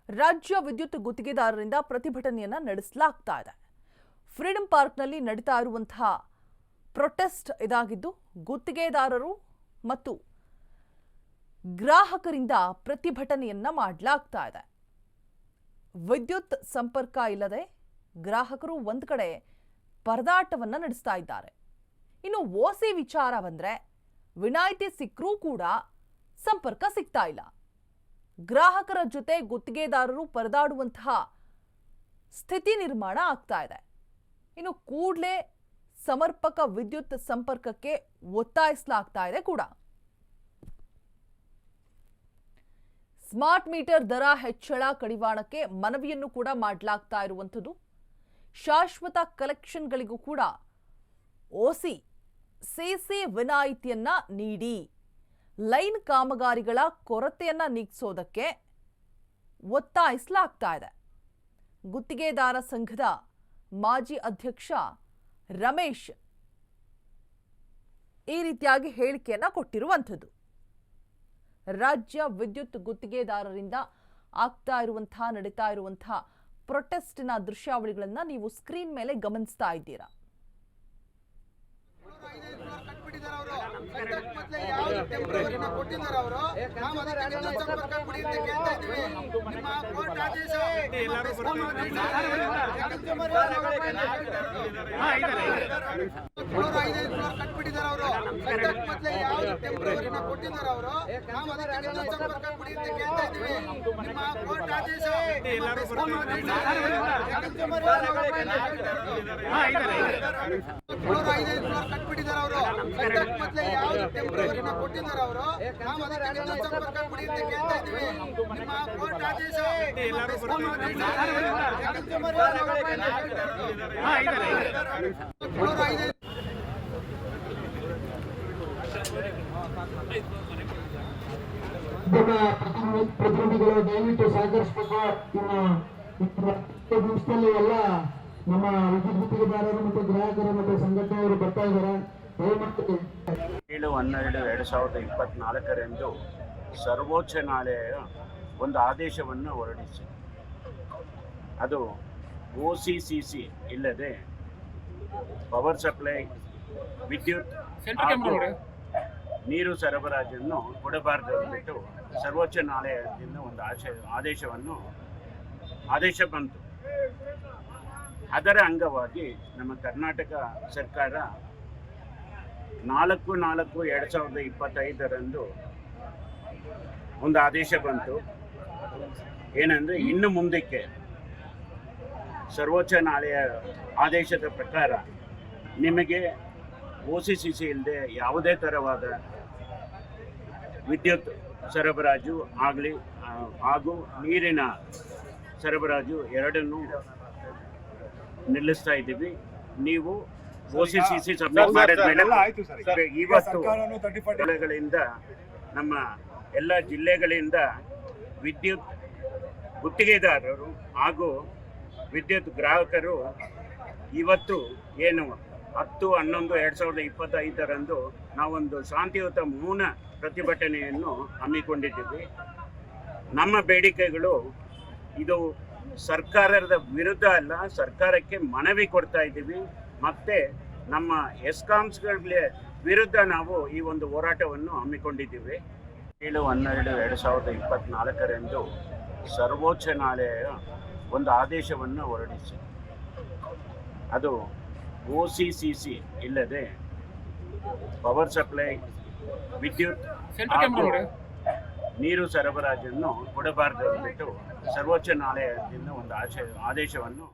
ರಾಜ್ಯ ವಿದ್ಯುತ್ ಗುತ್ತಿಗೆದಾರರಿಂದ ಪ್ರತಿಭಟನೆಯನ್ನ ನಡೆಸಲಾಗ್ತಾ ಇದೆ. ಫ್ರೀಡಂ ಪಾರ್ಕ್ನಲ್ಲಿ ನಡೀತಾ ಇರುವಂತಹ ಪ್ರೊಟೆಸ್ಟ್ ಇದಾಗಿದ್ದು, ಗುತ್ತಿಗೆದಾರರು ಮತ್ತು ಗ್ರಾಹಕರಿಂದ ಪ್ರತಿಭಟನೆಯನ್ನ ಮಾಡಲಾಗ್ತಾ ಇದೆ. ವಿದ್ಯುತ್ ಸಂಪರ್ಕ ಇಲ್ಲದೆ ಗ್ರಾಹಕರು ಒಂದ್ ಕಡೆ ಪರದಾಟವನ್ನ ನಡೆಸ್ತಾ ಇದ್ದಾರೆ. ಇನ್ನು ಓಸಿ ವಿಚಾರ ಬಂದ್ರೆ ವಿನಾಯಿತಿ ಸಿಕ್ಕರೂ ಕೂಡ ಸಂಪರ್ಕ ಸಿಗ್ತಾ ಇಲ್ಲ. ಗ್ರಾಹಕರ ಜೊತೆ ಗುತ್ತಿಗೆದಾರರು ಪರದಾಡುವಂತಹ ಸ್ಥಿತಿ ನಿರ್ಮಾಣ ಆಗ್ತಾ ಇದೆ. ಇನ್ನು ಕೂಡಲೇ ಸಮರ್ಪಕ ವಿದ್ಯುತ್ ಸಂಪರ್ಕಕ್ಕೆ ಒತ್ತಾಯಿಸಲಾಗ್ತಾ ಇದೆ ಕೂಡ. ಸ್ಮಾರ್ಟ್ ಮೀಟರ್ ದರ ಹೆಚ್ಚಳ ಕಡಿವಾಣಕ್ಕೆ ಮನವಿಯನ್ನು ಕೂಡ ಮಾಡಲಾಗ್ತಾ ಇರುವಂಥದ್ದು. ಶಾಶ್ವತ ಕಲೆಕ್ಷನ್ಗಳಿಗೂ ಕೂಡ ಓಸಿ ಸಿಸಿ ವಿನಾಯಿತಿಯನ್ನ ನೀಡಿ ಲೈನ್ ಕಾಮಗಾರಿಗಳ ಕೊರತೆಯನ್ನ ನೀಗಿಸೋದಕ್ಕೆ ಒತ್ತಾಯಿಸಲಾಗ್ತಾ ಇದೆ. ಗುತ್ತಿಗೆದಾರ ಸಂಘದ ಮಾಜಿ ಅಧ್ಯಕ್ಷ ರಮೇಶ್ ಈ ರೀತಿಯಾಗಿ ಹೇಳಿಕೆಯನ್ನ ಕೊಟ್ಟಿರುವಂಥದ್ದು. ರಾಜ್ಯ ವಿದ್ಯುತ್ ಗುತ್ತಿಗೆದಾರರಿಂದ ನಡೀತಾ ಇರುವಂತಹ ಪ್ರೊಟೆಸ್ಟ್ನ ದೃಶ್ಯಾವಳಿಗಳನ್ನ ನೀವು ಸ್ಕ್ರೀನ್ ಮೇಲೆ ಗಮನಿಸ್ತಾ ಇದ್ದೀರಾ. ಪ್ರತಿನಿಧಿಗಳು ದಯವಿಟ್ಟು ಸಹಕರಿಸಬೇಕು. ನಿಮಿಷದಲ್ಲಿ ಎಲ್ಲ ನಮ್ಮ ವಿದ್ಯುತ್ ಗುತ್ತಿಗೆದಾರರು ಮತ್ತು ಗ್ರಾಹಕರು ಮತ್ತು ಸಂಘಟನೆಯವರು ಬರ್ತಾ ಇದ್ದಾರೆ. 7/12/2024 ಸರ್ವೋಚ್ಚ ನ್ಯಾಯಾಲಯ ಒಂದು ಆದೇಶವನ್ನು ಹೊರಡಿಸಿ, ಅದು OCCC ಇಲ್ಲದೆ ಪವರ್ ಸಪ್ಲೈ, ವಿದ್ಯುತ್ ಹಾಗೂ ನೀರು ಸರಬರಾಜನ್ನು ಕೊಡಬಾರದು ಅಂದ್ಬಿಟ್ಟು ಸರ್ವೋಚ್ಚ ನ್ಯಾಯಾಲಯದಿಂದ ಒಂದು ಆದೇಶ ಬಂತು. ಅದರ ಅಂಗವಾಗಿ ನಮ್ಮ ಕರ್ನಾಟಕ ಸರ್ಕಾರ 4/4/2025 ಒಂದು ಆದೇಶ ಬಂತು. ಏನಂದರೆ, ಇನ್ನು ಮುಂದಕ್ಕೆ ಸರ್ವೋಚ್ಚ ನ್ಯಾಯಾಲಯ ಆದೇಶದ ಪ್ರಕಾರ ನಿಮಗೆ OCCC ಇಲ್ಲದೆ ಯಾವುದೇ ಥರವಾದ ವಿದ್ಯುತ್ ಸರಬರಾಜು ಆಗಲಿ ಹಾಗೂ ನೀರಿನ ಸರಬರಾಜು ಎರಡನ್ನೂ ನಿಲ್ಲಿಸ್ತಾ ಇದ್ದೀವಿ. ನೀವು OCCC ಸಬ್ಮಿಟ್ ಮಾಡಿದ ಮೇಲೆ ಇವತ್ತು ಜಿಲ್ಲೆಗಳಿಂದ, ನಮ್ಮ ಎಲ್ಲ ಜಿಲ್ಲೆಗಳಿಂದ ವಿದ್ಯುತ್ ಗುತ್ತಿಗೆದಾರರು ಹಾಗೂ ವಿದ್ಯುತ್ ಗ್ರಾಹಕರು ಇವತ್ತು ಏನು 10/11/2025 ನಾವೊಂದು ಶಾಂತಿಯುತ ಮೌನ ಪ್ರತಿಭಟನೆಯನ್ನು ಹಮ್ಮಿಕೊಂಡಿದ್ದೀವಿ. ನಮ್ಮ ಬೇಡಿಕೆಗಳು ಇದು ಸರ್ಕಾರದ ವಿರುದ್ಧ ಅಲ್ಲ, ಸರ್ಕಾರಕ್ಕೆ ಮನವಿ ಕೊಡ್ತಾ ಇದ್ದೀವಿ. ಮತ್ತು ನಮ್ಮ ಎಸ್ಕಾಮ್ಸ್ಗಳಿಗೆ ವಿರುದ್ಧ ನಾವು ಈ ಒಂದು ಹೋರಾಟವನ್ನು ಹಮ್ಮಿಕೊಂಡಿದ್ದೀವಿ. 7/12/2024 ಸರ್ವೋಚ್ಚ ನ್ಯಾಯಾಲಯ ಒಂದು ಆದೇಶವನ್ನು ಹೊರಡಿಸಿ, ಅದು OCCC ಇಲ್ಲದೆ ಪವರ್ ಸಪ್ಲೈ, ವಿದ್ಯುತ್ ಹಾಗೂ ನೀರು ಸರಬರಾಜನ್ನು ಕೊಡಬಾರದು ಅಂದ್ಬಿಟ್ಟು ಸರ್ವೋಚ್ಚ ನ್ಯಾಯಾಲಯದಿಂದ ಒಂದು ಆದೇಶವನ್ನು